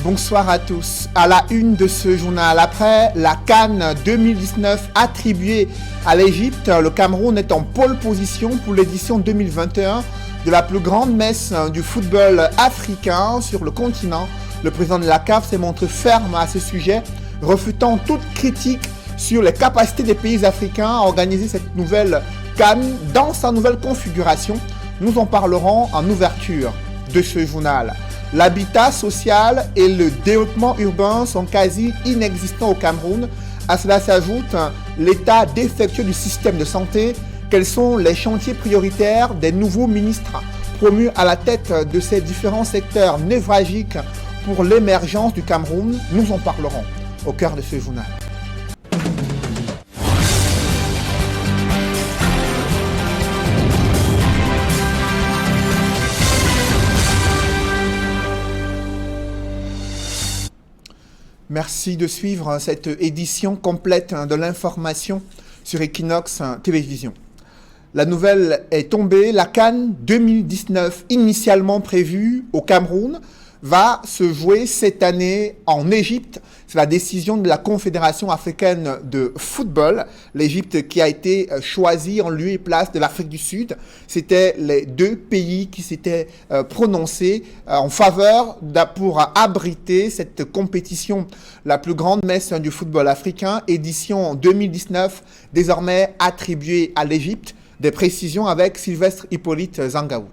Bonsoir à tous. À la une de ce journal, après la CAN 2019 attribuée à l'Égypte, le Cameroun est en pole position pour l'édition 2021 de la plus grande messe du football africain sur le continent. Le président de la CAF s'est montré ferme à ce sujet, refutant toute critique sur les capacités des pays africains à organiser cette nouvelle CAN dans sa nouvelle configuration. Nous en parlerons en ouverture de ce journal. L'habitat social et le développement urbain sont quasi inexistants au Cameroun. À cela s'ajoute l'état défectueux du système de santé. Quels sont les chantiers prioritaires des nouveaux ministres promus à la tête de ces différents secteurs névralgiques pour l'émergence du Cameroun? Nous en parlerons au cœur de ce journal. Merci de suivre cette édition complète de l'information sur Equinox Télévision. La nouvelle est tombée, la CAN 2019, initialement prévue au Cameroun, va se jouer cette année en Égypte. C'est la décision de la Confédération africaine de football. L'Égypte qui a été choisie en lieu et place de l'Afrique du Sud. C'était les deux pays qui s'étaient prononcés en faveur pour abriter cette compétition, la plus grande messe du football africain, édition 2019, désormais attribuée à l'Égypte. Des précisions avec Sylvestre Hippolyte Zangaou.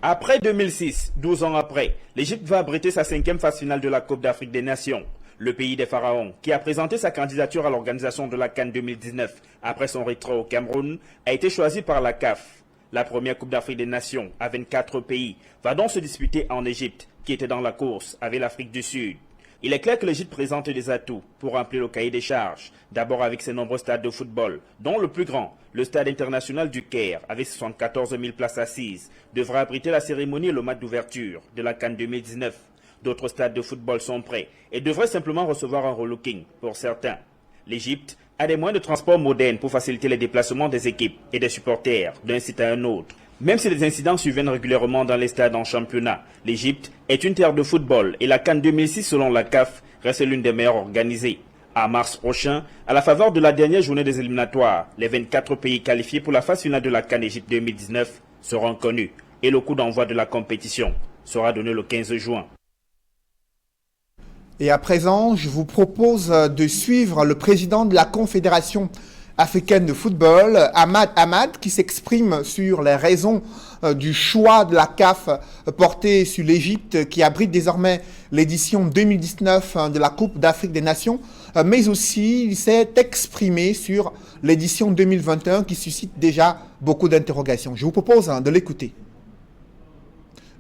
Après 2006, 12 ans après, l'Égypte va abriter sa 5e phase finale de la Coupe d'Afrique des Nations. Le pays des pharaons, qui a présenté sa candidature à l'organisation de la CAN 2019 après son retrait au Cameroun, a été choisi par la CAF. La première Coupe d'Afrique des Nations, à 24 pays, va donc se disputer en Égypte, qui était dans la course avec l'Afrique du Sud. Il est clair que l'Égypte présente des atouts pour remplir le cahier des charges, d'abord avec ses nombreux stades de football, dont le plus grand, le stade international du Caire, avec 74 000 places assises, devra abriter la cérémonie et le match d'ouverture de la CAN 2019. D'autres stades de football sont prêts et devraient simplement recevoir un relooking pour certains. L'Égypte a des moyens de transport modernes pour faciliter les déplacements des équipes et des supporters d'un site à un autre. Même si les incidents surviennent régulièrement dans les stades en championnat, l'Égypte est une terre de football et la CAN 2006 selon la CAF reste l'une des meilleures organisées. En mars prochain, à la faveur de la dernière journée des éliminatoires, les 24 pays qualifiés pour la phase finale de la CAN Égypte 2019 seront connus et le coup d'envoi de la compétition sera donné le 15 juin. Et à présent, je vous propose de suivre le président de la Confédération africaine de football, Ahmad Ahmad, qui s'exprime sur les raisons du choix de la CAF porté sur l'Égypte, qui abrite désormais l'édition 2019 de la Coupe d'Afrique des Nations, mais aussi il s'est exprimé sur l'édition 2021 qui suscite déjà beaucoup d'interrogations. Je vous propose de l'écouter.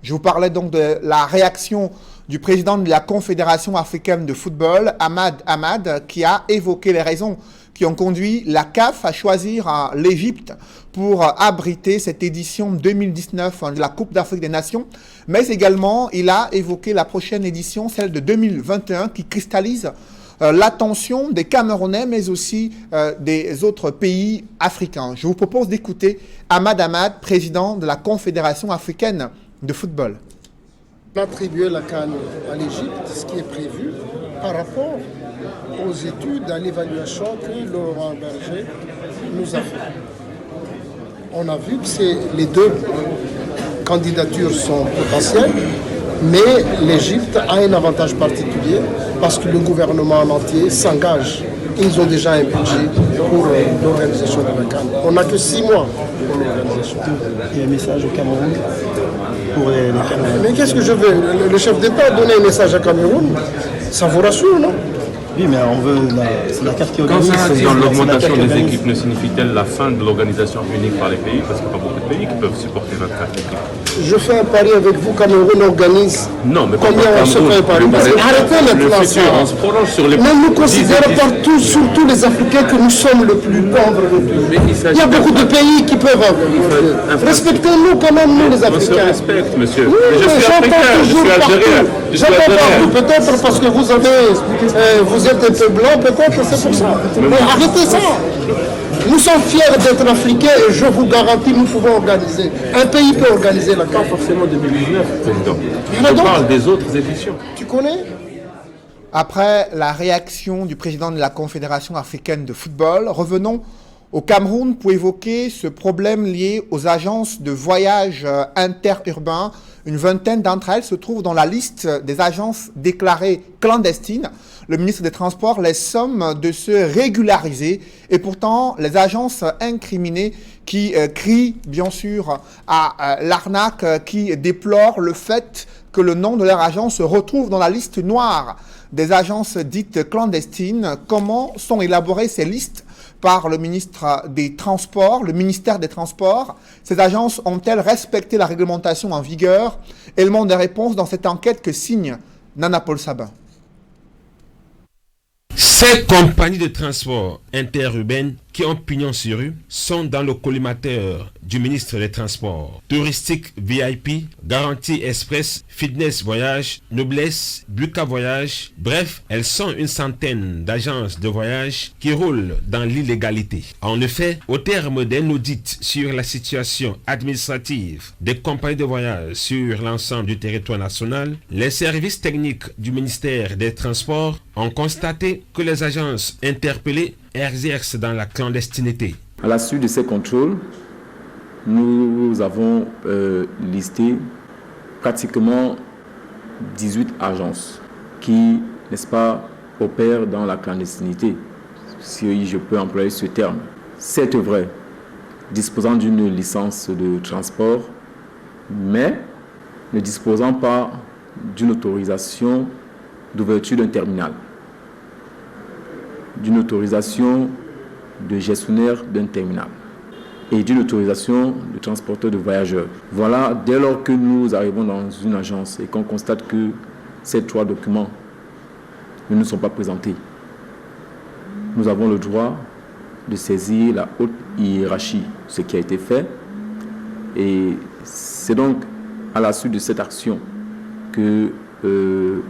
Je vous parlais donc de la réaction du président de la Confédération africaine de football, Ahmad Ahmad, qui a évoqué les raisons qui ont conduit la CAF à choisir l'Égypte pour abriter cette édition 2019 de la Coupe d'Afrique des Nations. Mais également, il a évoqué la prochaine édition, celle de 2021, qui cristallise l'attention des Camerounais, mais aussi des autres pays africains. Je vous propose d'écouter Ahmad Ahmad, président de la Confédération africaine de football. On a attribué la CAN à l'Égypte, ce qui est prévu par rapport aux études, à l'évaluation que Laurent Berger nous a fait. On a vu que les deux candidatures sont potentielles, mais l'Égypte a un avantage particulier parce que le gouvernement en entier s'engage. Ils ont déjà un budget pour l'organisation de la CAN. On n'a que 6 mois pour l'organisation. Il y a un message au Cameroun pour les Camerounais. Mais qu'est-ce que je veux? Le chef d'État a donné un message à Cameroun. Ça vous rassure, non? Oui, mais on veut c'est la carte qui organise. Quand l'augmentation des équipes ne signifie-t-elle la fin de l'organisation unique par les pays? Parce qu'il n'y a pas beaucoup de pays qui peuvent supporter 24 équipes. Je fais un pari avec vous, Cameroun organise. Non, mais combien on se fait un pari? Arrêtez maintenant ça. On se prolonge sur les. Mais nous considérons partout, surtout les Africains, que nous sommes le plus pauvres de tous. Il y a beaucoup de pays qui peuvent organiser. Respectez-nous quand même, nous les Africains. On se respecte, monsieur. Oui, mais je suis africain, je suis algérien. J'entends partout, peut-être parce que vous vous êtes un peu blanc, peut-être c'est pour ça. Mais arrêtez ça. Nous sommes fiers d'être africains et je vous garantis, nous pouvons organiser. Un pays peut organiser la CAN. Pas forcément 2019, président. Mais Je donc, parle des autres éditions. tu connais? Après la réaction du président de la Confédération africaine de football, revenons au Cameroun pour évoquer ce problème lié aux agences de voyage interurbains. Une vingtaine d'entre elles se trouvent dans la liste des agences déclarées clandestines. Le ministre des Transports les somme de se régulariser et pourtant les agences incriminées qui crient bien sûr à l'arnaque, qui déplorent le fait que le nom de leur agence se retrouve dans la liste noire des agences dites clandestines. Comment sont élaborées ces listes par le ministre des Transports, le ministère des Transports? Ces agences ont-elles respecté la réglementation en vigueur? Élément de réponse dans cette enquête que signe Nana Paul Sabin. Ces compagnies de transport interurbaines qui ont pignon sur rue sont dans le collimateur du ministre des Transports. Touristique VIP, Garantie Express, Fitness Voyage, Noblesse, Buka Voyage, bref, elles sont une centaine d'agences de voyage qui roulent dans l'illégalité. En effet, au terme d'un audit sur la situation administrative des compagnies de voyage sur l'ensemble du territoire national, les services techniques du ministère des Transports ont constaté que les agences interpellées exercent dans la clandestinité. À la suite de ces contrôles, nous avons listé pratiquement 18 agences qui, n'est-ce pas, opèrent dans la clandestinité, si je peux employer ce terme. C'est vrai, disposant d'une licence de transport, mais ne disposant pas d'une autorisation d'ouverture d'un terminal, d'une autorisation de gestionnaire d'un terminal et d'une autorisation de transporteur de voyageurs. Voilà, dès lors que nous arrivons dans une agence et qu'on constate que ces 3 documents ne nous sont pas présentés, nous avons le droit de saisir la haute hiérarchie, ce qui a été fait. Et c'est donc à la suite de cette action que le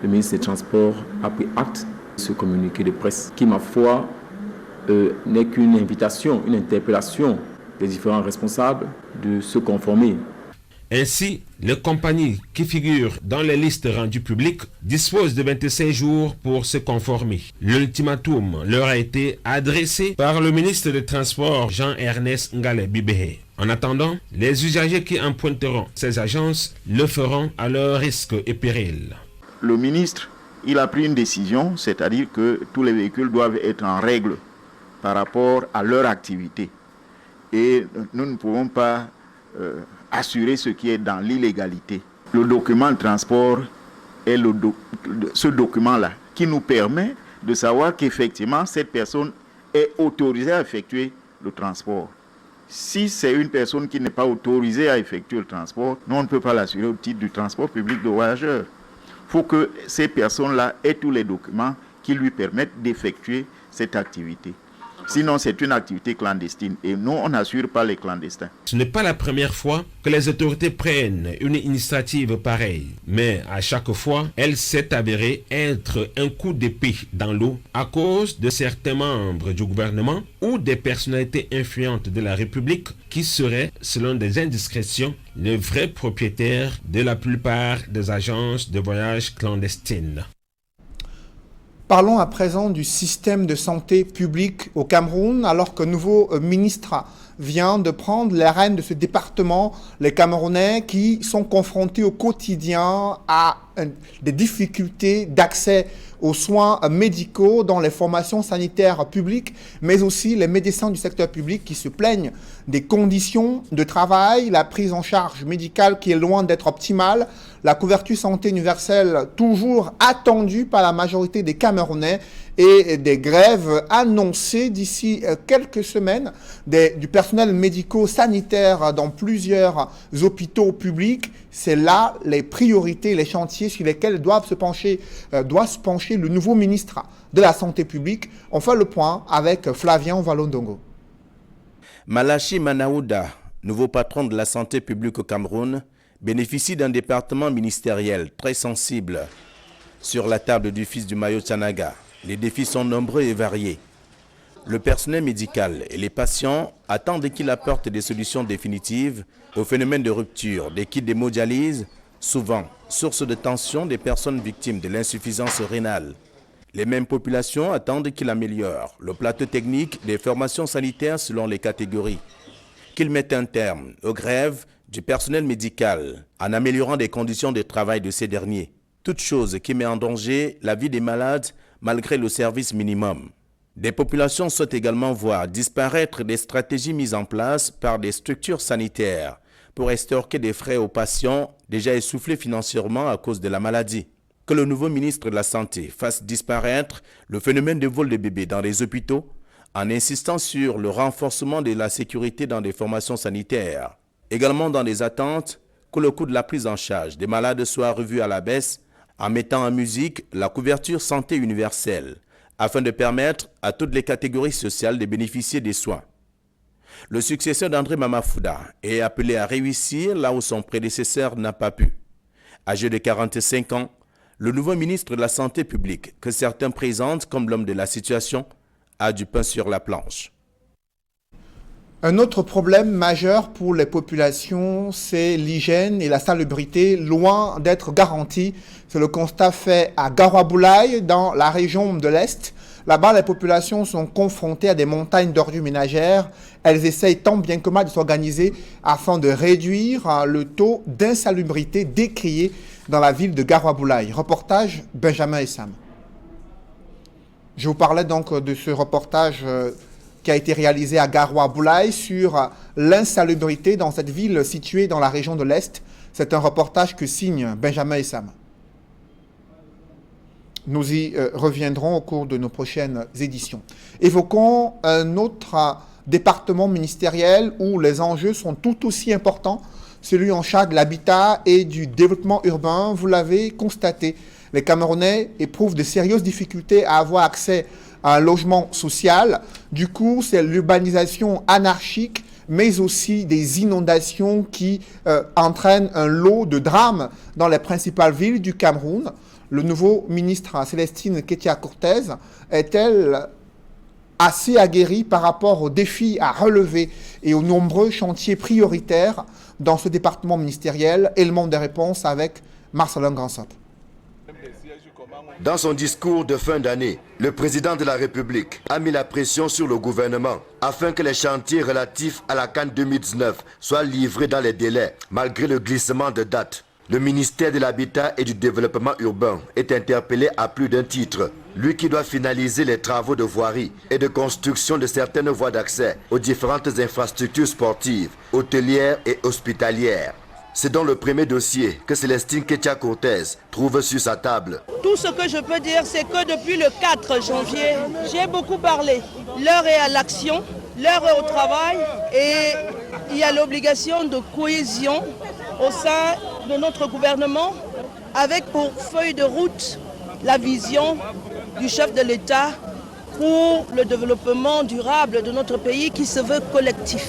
ministre des Transports a pris acte de ce communiqué de presse qui, ma foi, n'est qu'une invitation, une interpellation des différents responsables de se conformer. Ainsi, les compagnies qui figurent dans les listes rendues publiques disposent de 25 jours pour se conformer. L'ultimatum leur a été adressé par le ministre des Transports Jean-Ernest Ngale Bibéhe. En attendant, les usagers qui emprunteront ces agences le feront à leur risque et péril. Le ministre, il a pris une décision, c'est-à-dire que tous les véhicules doivent être en règle par rapport à leur activité. Et nous ne pouvons pas assurer ce qui est dans l'illégalité. Le document de transport est ce document-là qui nous permet de savoir qu'effectivement cette personne est autorisée à effectuer le transport. Si c'est une personne qui n'est pas autorisée à effectuer le transport, nous on ne peut pas l'assurer au titre du transport public de voyageurs. Il faut que ces personnes-là aient tous les documents qui lui permettent d'effectuer cette activité. Sinon, c'est une activité clandestine et nous, on n'assure pas les clandestins. Ce n'est pas la première fois que les autorités prennent une initiative pareille, mais à chaque fois, elle s'est avérée être un coup d'épée dans l'eau à cause de certains membres du gouvernement ou des personnalités influentes de la République qui seraient, selon des indiscrétions, les vrais propriétaires de la plupart des agences de voyage clandestines. Parlons à présent du système de santé publique au Cameroun, alors qu'un nouveau ministre vient de prendre les rênes de ce département. Les Camerounais qui sont confrontés au quotidien à des difficultés d'accès aux soins médicaux dans les formations sanitaires publiques, mais aussi les médecins du secteur public qui se plaignent des conditions de travail, la prise en charge médicale qui est loin d'être optimale, la couverture santé universelle toujours attendue par la majorité des Camerounais et des grèves annoncées d'ici quelques semaines du personnel médico-sanitaire dans plusieurs hôpitaux publics. C'est là les priorités, les chantiers sur lesquels doit se pencher le nouveau ministre de la Santé publique. On fait le point avec Flavien Valondongo. Malachi Manaouda, nouveau patron de la santé publique au Cameroun, bénéficie d'un département ministériel très sensible. Sur la table du fils du Mayo Tchanaga, les défis sont nombreux et variés. Le personnel médical et les patients attendent qu'il apporte des solutions définitives au phénomène de rupture des kits d'hémodialyse, souvent source de tension des personnes victimes de l'insuffisance rénale. Les mêmes populations attendent qu'il améliore le plateau technique des formations sanitaires selon les catégories, qu'il mette un terme aux grèves du personnel médical en améliorant les conditions de travail de ces derniers. Toute chose qui met en danger la vie des malades malgré le service minimum. Des populations souhaitent également voir disparaître des stratégies mises en place par des structures sanitaires pour estorquer des frais aux patients déjà essoufflés financièrement à cause de la maladie. Que le nouveau ministre de la Santé fasse disparaître le phénomène de vol de bébés dans les hôpitaux en insistant sur le renforcement de la sécurité dans des formations sanitaires. Également dans les attentes, que le coût de la prise en charge des malades soit revu à la baisse en mettant en musique la couverture santé universelle, afin de permettre à toutes les catégories sociales de bénéficier des soins. Le successeur d'André Mamafouda est appelé à réussir là où son prédécesseur n'a pas pu. Âgé de 45 ans, le nouveau ministre de la Santé publique, que certains présentent comme l'homme de la situation, a du pain sur la planche. Un autre problème majeur pour les populations, c'est l'hygiène et la salubrité, loin d'être garantie. C'est le constat fait à Garoua-Boulaye, dans la région de l'Est. Là-bas, les populations sont confrontées à des montagnes d'ordures ménagères. Elles essayent tant bien que mal de s'organiser afin de réduire le taux d'insalubrité décrié dans la ville de Garoua-Boulaye. Reportage Benjamin Essam. Je vous parlais donc de ce reportage qui a été réalisé à Garoua-Boulaye sur l'insalubrité dans cette ville située dans la région de l'Est. C'est un reportage que signe Benjamin Essam. Nous y reviendrons au cours de nos prochaines éditions. Évoquons un autre département ministériel où les enjeux sont tout aussi importants, celui en charge de l'habitat et du développement urbain. Vous l'avez constaté, les Camerounais éprouvent de sérieuses difficultés à avoir accès à un logement social. Du coup, c'est l'urbanisation anarchique, mais aussi des inondations qui entraînent un lot de drames dans les principales villes du Cameroun. Le nouveau ministre Célestine Kétia-Cortez est-elle assez aguerrie par rapport aux défis à relever et aux nombreux chantiers prioritaires dans ce département ministériel? Élément de réponse avec Marcelin Gransop. Dans son discours de fin d'année, le président de la République a mis la pression sur le gouvernement afin que les chantiers relatifs à la CAN 2019 soient livrés dans les délais, malgré le glissement de date. Le ministère de l'Habitat et du Développement urbain est interpellé à plus d'un titre. Lui qui doit finaliser les travaux de voirie et de construction de certaines voies d'accès aux différentes infrastructures sportives, hôtelières et hospitalières. C'est dans le premier dossier que Célestine Kétia-Cortez trouve sur sa table. Tout ce que je peux dire, c'est que depuis le 4 janvier, j'ai beaucoup parlé. L'heure est à l'action, l'heure est au travail et il y a l'obligation de cohésion au sein de notre gouvernement avec pour feuille de route la vision du chef de l'État pour le développement durable de notre pays qui se veut collectif.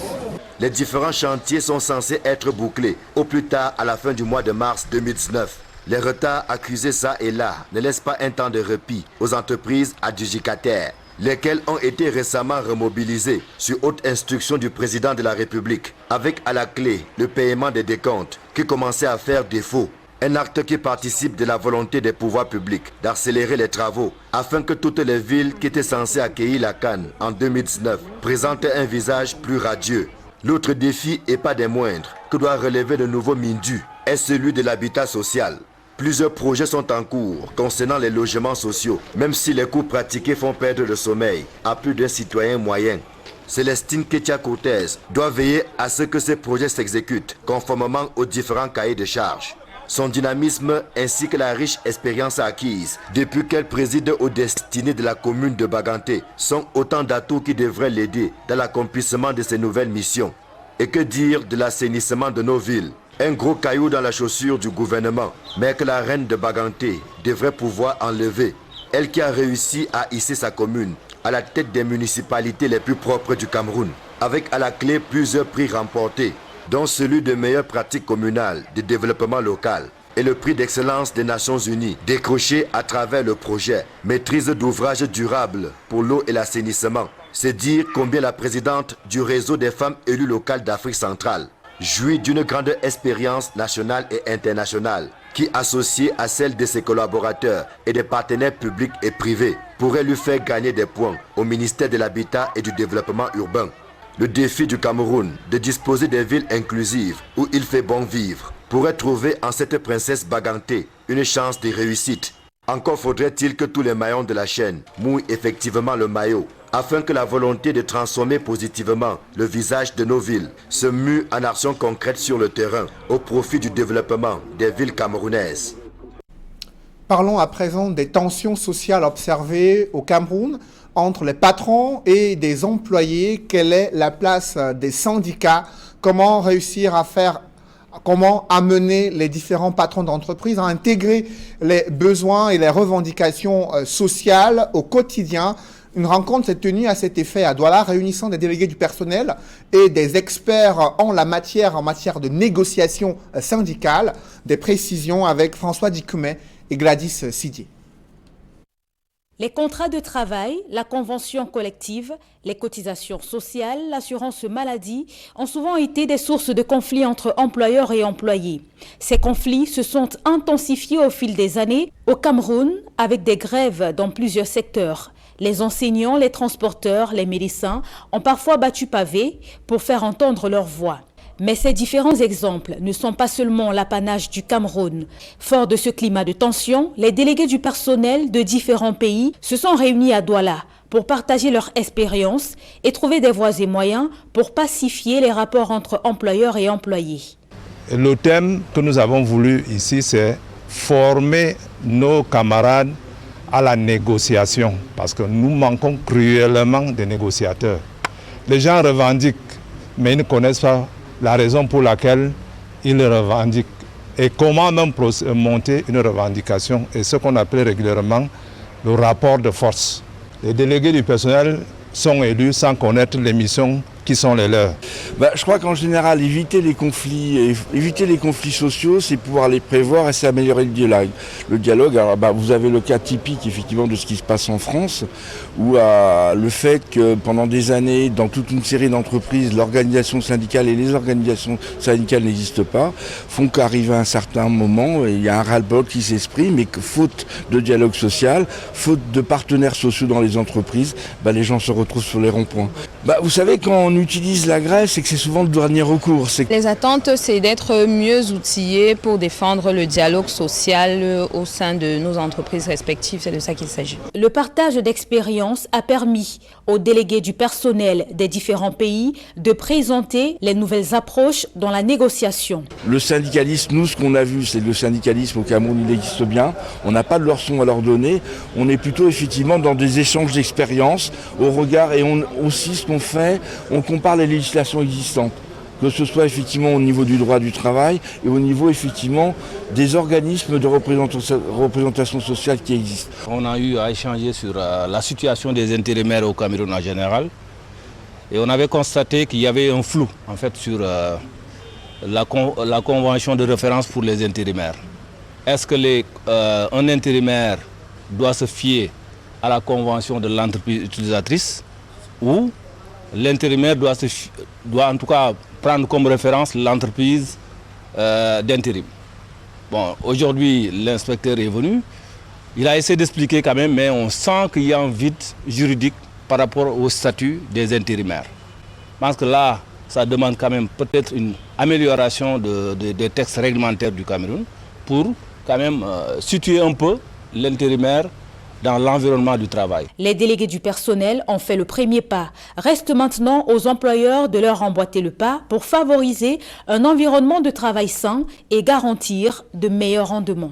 Les différents chantiers sont censés être bouclés au plus tard à la fin du mois de mars 2019. Les retards accusés ça et là ne laissent pas un temps de répit aux entreprises adjudicataires, lesquelles ont été récemment remobilisées sur haute instruction du président de la République, avec à la clé le paiement des décomptes qui commençait à faire défaut. Un acte qui participe de la volonté des pouvoirs publics d'accélérer les travaux afin que toutes les villes qui étaient censées accueillir la CAN en 2019 présentent un visage plus radieux. L'autre défi, et pas des moindres, que doit relever le nouveau MINDU, est celui de l'habitat social. Plusieurs projets sont en cours concernant les logements sociaux, même si les coûts pratiqués font perdre le sommeil à plus d'un citoyen moyen. Célestine Kétia-Cortez doit veiller à ce que ces projets s'exécutent conformément aux différents cahiers de charges. Son dynamisme ainsi que la riche expérience acquise depuis qu'elle préside aux destinées de la commune de Baganté sont autant d'atouts qui devraient l'aider dans l'accomplissement de ses nouvelles missions. Et que dire de l'assainissement de nos villes? Un gros caillou dans la chaussure du gouvernement, mais que la reine de Baganté devrait pouvoir enlever. Elle qui a réussi à hisser sa commune à la tête des municipalités les plus propres du Cameroun, avec à la clé plusieurs prix remportés, dont celui de meilleures pratiques communales de développement local et le prix d'excellence des Nations Unies, décroché à travers le projet Maîtrise d'ouvrage durable pour l'eau et l'assainissement. C'est dire combien la présidente du réseau des femmes élues locales d'Afrique centrale jouit d'une grande expérience nationale et internationale qui, associée à celle de ses collaborateurs et des partenaires publics et privés, pourrait lui faire gagner des points au ministère de l'Habitat et du Développement urbain. Le défi du Cameroun de disposer des villes inclusives où il fait bon vivre pourrait trouver en cette princesse Bagantée une chance de réussite. Encore faudrait-il que tous les maillons de la chaîne mouillent effectivement le maillot, afin que la volonté de transformer positivement le visage de nos villes se mue en action concrète sur le terrain au profit du développement des villes camerounaises. Parlons à présent des tensions sociales observées au Cameroun entre les patrons et des employés. Quelle est la place des syndicats? Comment amener les différents patrons d'entreprise à intégrer les besoins et les revendications sociales au quotidien? Une rencontre s'est tenue à cet effet à Douala, réunissant des délégués du personnel et des experts en matière de négociation syndicale. Des précisions avec François Dikoumé et Gladys Sidier. Les contrats de travail, la convention collective, les cotisations sociales, l'assurance maladie ont souvent été des sources de conflits entre employeurs et employés. Ces conflits se sont intensifiés au fil des années au Cameroun avec des grèves dans plusieurs secteurs. Les enseignants, les transporteurs, les médecins ont parfois battu pavé pour faire entendre leur voix. Mais ces différents exemples ne sont pas seulement l'apanage du Cameroun. Fort de ce climat de tension, les délégués du personnel de différents pays se sont réunis à Douala pour partager leur expérience et trouver des voies et moyens pour pacifier les rapports entre employeurs et employés. Le thème que nous avons voulu ici, c'est former nos camarades à la négociation, parce que nous manquons cruellement de négociateurs. Les gens revendiquent, mais ils ne connaissent pas la raison pour laquelle ils revendiquent et comment même monter une revendication et ce qu'on appelle régulièrement le rapport de force. Les délégués du personnel sont élus sans connaître les missions qui sont les leurs. Je crois qu'en général, éviter les conflits sociaux, c'est pouvoir les prévoir et c'est améliorer le dialogue. Le dialogue, alors, vous avez le cas typique effectivement de ce qui se passe en France, où le fait que pendant des années, dans toute une série d'entreprises, l'organisation syndicale et les organisations syndicales n'existent pas, font qu'arrivé à un certain moment, il y a un ras-le-bol qui s'exprime et que faute de dialogue social, faute de partenaires sociaux dans les entreprises, les gens se retrouvent sur les ronds-points. Vous savez, quand on utilise la grève, c'est que c'est souvent le dernier recours. Les attentes, c'est d'être mieux outillés pour défendre le dialogue social au sein de nos entreprises respectives. C'est de ça qu'il s'agit. Le partage d'expériences a permis aux délégués du personnel des différents pays de présenter les nouvelles approches dans la négociation. Le syndicalisme, nous, ce qu'on a vu, c'est que le syndicalisme au Cameroun, il existe bien. On n'a pas de leçons à leur donner. On est plutôt effectivement dans des échanges d'expériences au regard et aussi ce qu'on fait, on compare les législations existantes, que ce soit effectivement au niveau du droit du travail et au niveau effectivement des organismes de représentation sociale qui existent. On a eu à échanger sur la situation des intérimaires au Cameroun en général et on avait constaté qu'il y avait un flou en fait sur la convention de référence pour les intérimaires. Est-ce que un intérimaire doit se fier à la convention de l'entreprise utilisatrice ou l'intérimaire doit en tout cas prendre comme référence l'entreprise d'intérim. Bon, aujourd'hui, l'inspecteur est venu. Il a essayé d'expliquer quand même, mais on sent qu'il y a un vide juridique par rapport au statut des intérimaires. Je pense que là, ça demande quand même peut-être une amélioration des textes réglementaires du Cameroun pour quand même situer un peu l'intérimaire dans l'environnement du travail. Les délégués du personnel ont fait le premier pas. Reste maintenant aux employeurs de leur emboîter le pas pour favoriser un environnement de travail sain et garantir de meilleurs rendements.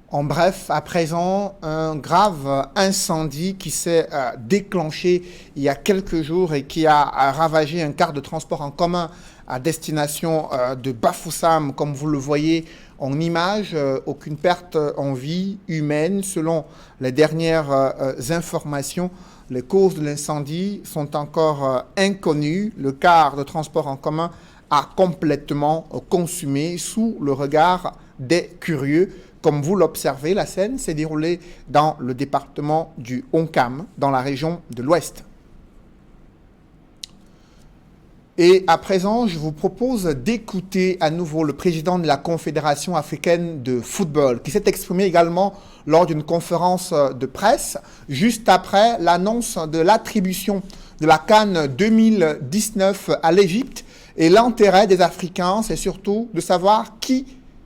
En bref, à présent, un grave incendie qui s'est déclenché il y a quelques jours et qui a ravagé un car de transport en commun à destination de Bafoussam, comme vous le voyez en image. Aucune perte en vie humaine. Selon les dernières informations, les causes de l'incendie sont encore inconnues. Le car de transport en commun a complètement consumé sous le regard des curieux. Comme vous l'observez, la scène s'est déroulée dans le département du Onkam, dans la région de l'Ouest. Et à présent, je vous propose d'écouter à nouveau le président de la Confédération africaine de football, qui s'est exprimé également lors d'une conférence de presse, juste après l'annonce de l'attribution de la CAN 2019 à l'Égypte. Et l'intérêt des Africains, c'est surtout de savoir qui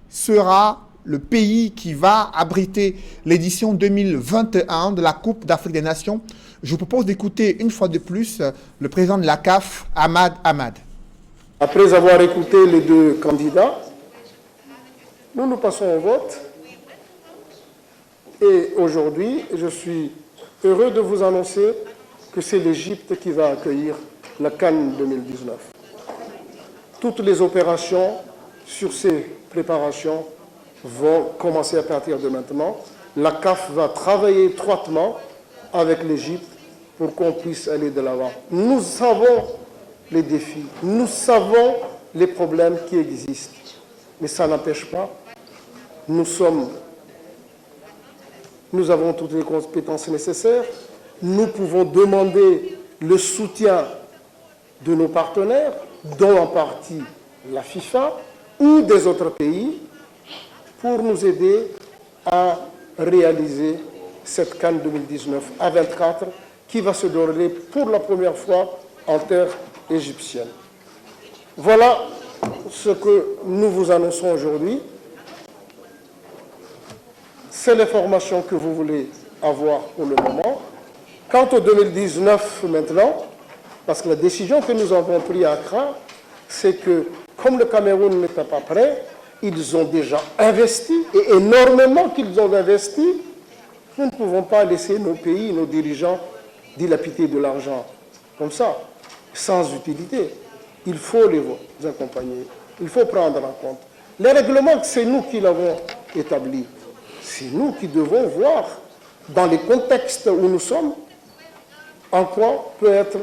sera le pays qui va abriter l'édition 2021 de la Coupe d'Afrique des Nations. Je vous propose d'écouter une fois de plus le président de la CAF, Ahmad Ahmad. Après avoir écouté les deux candidats, nous passons au vote. Et aujourd'hui, je suis heureux de vous annoncer que c'est l'Égypte qui va accueillir la CAN 2019. Toutes les opérations sur ces préparations vont commencer à partir de maintenant. La CAF va travailler étroitement avec l'Égypte pour qu'on puisse aller de l'avant. Nous savons les défis, nous savons les problèmes qui existent, mais ça n'empêche pas, nous avons toutes les compétences nécessaires, nous pouvons demander le soutien de nos partenaires, dont en partie la FIFA ou des autres pays, pour nous aider à réaliser cette CAN 2019 à 24 qui va se dérouler pour la première fois en terre égyptienne. Voilà ce que nous vous annonçons aujourd'hui. C'est l'information que vous voulez avoir pour le moment. Quant au 2019 maintenant, parce que la décision que nous avons prise à Accra, c'est que comme le Cameroun n'était pas prêt, ils ont déjà investi, et énormément qu'ils ont investi. Nous ne pouvons pas laisser nos pays, nos dirigeants, dilapider de l'argent comme ça, sans utilité. Il faut les accompagner, il faut prendre en compte. Les règlements, c'est nous qui l'avons établi. C'est nous qui devons voir, dans les contextes où nous sommes, en quoi peut être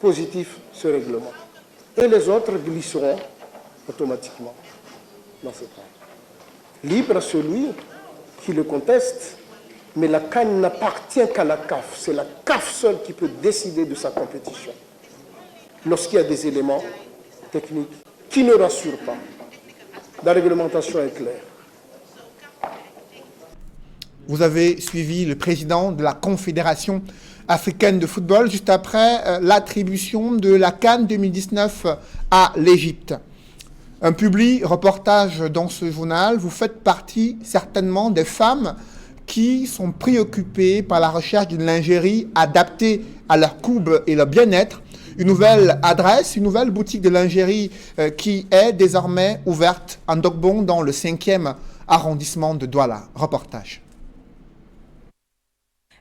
positif ce règlement. Et les autres glisseront automatiquement dans ce temps. Libre à celui qui le conteste, mais la CAN n'appartient qu'à la CAF. C'est la CAF seule qui peut décider de sa compétition. Lorsqu'il y a des éléments techniques qui ne rassurent pas, la réglementation est claire. Vous avez suivi le président de la Confédération africaine de football juste après l'attribution de la CAN 2019 à l'Égypte. Un public reportage dans ce journal. Vous faites partie certainement des femmes qui sont préoccupées par la recherche d'une lingerie adaptée à leur couple et leur bien-être. Une nouvelle adresse, une nouvelle boutique de lingerie qui est désormais ouverte en Dogbon dans le 5e arrondissement de Douala. Reportage.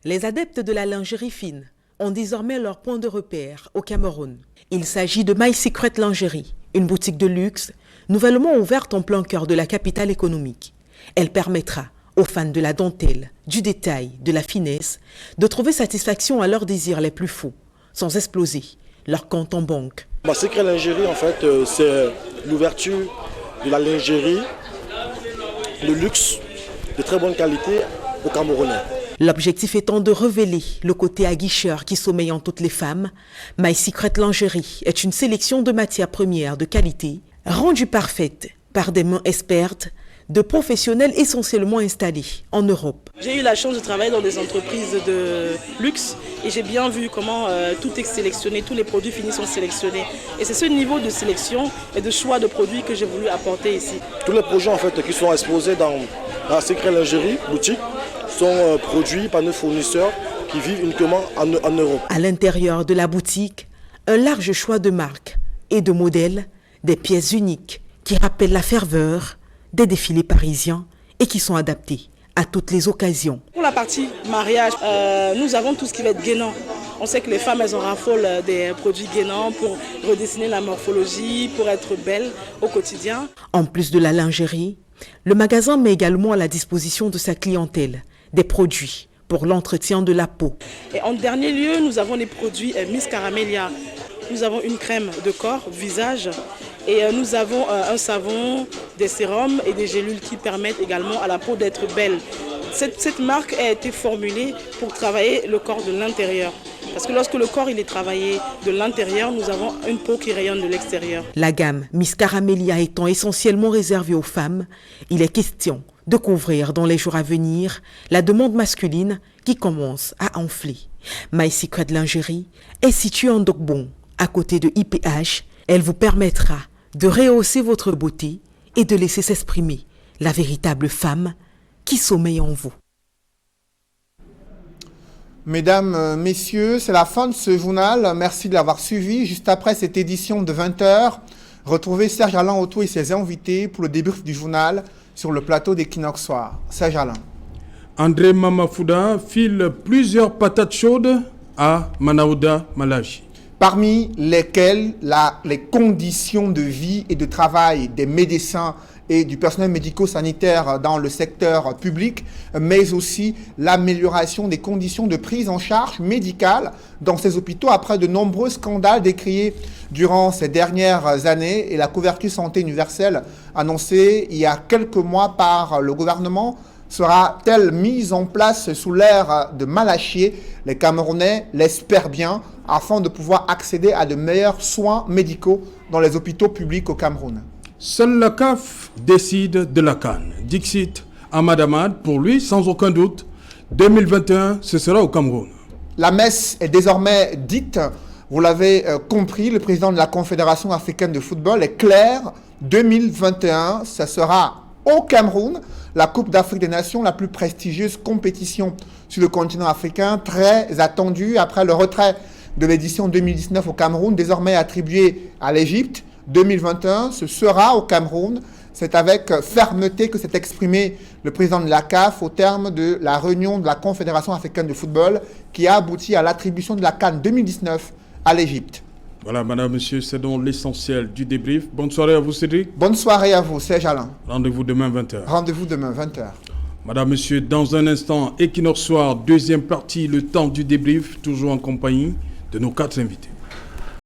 Les adeptes de la lingerie fine ont désormais leur point de repère au Cameroun. Il s'agit de My Secret Lingerie, une boutique de luxe nouvellement ouverte en plein cœur de la capitale économique. Elle permettra aux fans de la dentelle, du détail, de la finesse, de trouver satisfaction à leurs désirs les plus fous, sans exploser leur compte en banque. My Secret Lingerie, en fait, c'est l'ouverture de la lingerie de luxe, de très bonne qualité aux Camerounais. L'objectif étant de révéler le côté aguicheur qui sommeille en toutes les femmes, My Secret Lingerie est une sélection de matières premières de qualité, rendue parfaite par des mains expertes, de professionnels essentiellement installés en Europe. J'ai eu la chance de travailler dans des entreprises de luxe et j'ai bien vu comment tout est sélectionné, tous les produits finis sont sélectionnés. Et c'est ce niveau de sélection et de choix de produits que j'ai voulu apporter ici. Tous les projets en fait, qui sont exposés dans la Secret Lingerie boutique sont produits par nos fournisseurs qui vivent uniquement en Europe. À l'intérieur de la boutique, un large choix de marques et de modèles, des pièces uniques qui rappellent la ferveur des défilés parisiens et qui sont adaptés à toutes les occasions. Pour la partie mariage, nous avons tout ce qui va être gainant. On sait que les femmes, elles en raffolent des produits gainants pour redessiner la morphologie, pour être belles au quotidien. En plus de la lingerie, le magasin met également à la disposition de sa clientèle des produits pour l'entretien de la peau. Et en dernier lieu, nous avons les produits Miss Caramelia. nous avons une crème de corps, visage, et nous avons un savon, des sérums et des gélules qui permettent également à la peau d'être belle. Cette marque a été formulée pour travailler le corps de l'intérieur. Parce que lorsque le corps il est travaillé de l'intérieur, nous avons une peau qui rayonne de l'extérieur. La gamme Miss Caramelia étant essentiellement réservée aux femmes, il est question de couvrir dans les jours à venir la demande masculine qui commence à enfler. My Secret Lingerie est située en Dogbon, à côté de IPH. Elle vous permettra de rehausser votre beauté et de laisser s'exprimer la véritable femme qui sommeille en vous. Mesdames, messieurs, c'est la fin de ce journal. Merci de l'avoir suivi. Juste après cette édition de 20h, retrouvez Serge Alain Auto et ses invités pour le débrief du journal sur le plateau d'Equinox Soir. Serge Alain. André Mamafouda file plusieurs patates chaudes à Manaouda Malachi. Parmi lesquelles les conditions de vie et de travail des médecins et du personnel médico-sanitaire dans le secteur public, mais aussi l'amélioration des conditions de prise en charge médicale dans ces hôpitaux après de nombreux scandales décriés durant ces dernières années et la couverture santé universelle annoncée il y a quelques mois par le gouvernement sera-t-elle mise en place sous l'ère de Malachier? Les Camerounais l'espèrent bien afin de pouvoir accéder à de meilleurs soins médicaux dans les hôpitaux publics au Cameroun. Seul la CAF décide de la CAN. Dixit Ahmad Ahmad, pour lui, sans aucun doute, 2021, ce sera au Cameroun. La messe est désormais dite. Vous l'avez compris, le président de la Confédération africaine de football est clair. 2021, ce sera au Cameroun. La Coupe d'Afrique des Nations, la plus prestigieuse compétition sur le continent africain, très attendue après le retrait de l'édition 2019 au Cameroun, désormais attribuée à l'Égypte. 2021, ce sera au Cameroun. C'est avec fermeté que s'est exprimé le président de la CAF au terme de la réunion de la Confédération africaine de football qui a abouti à l'attribution de la CAN 2019 à l'Égypte. Voilà, madame, monsieur, c'est donc l'essentiel du débrief. Bonne soirée à vous, Cédric. Bonne soirée à vous, Serge Alain. Rendez-vous demain 20h. Rendez-vous demain 20h. Madame, monsieur, dans un instant, Equinox Soir, deuxième partie, le temps du débrief, toujours en compagnie de nos 4 invités.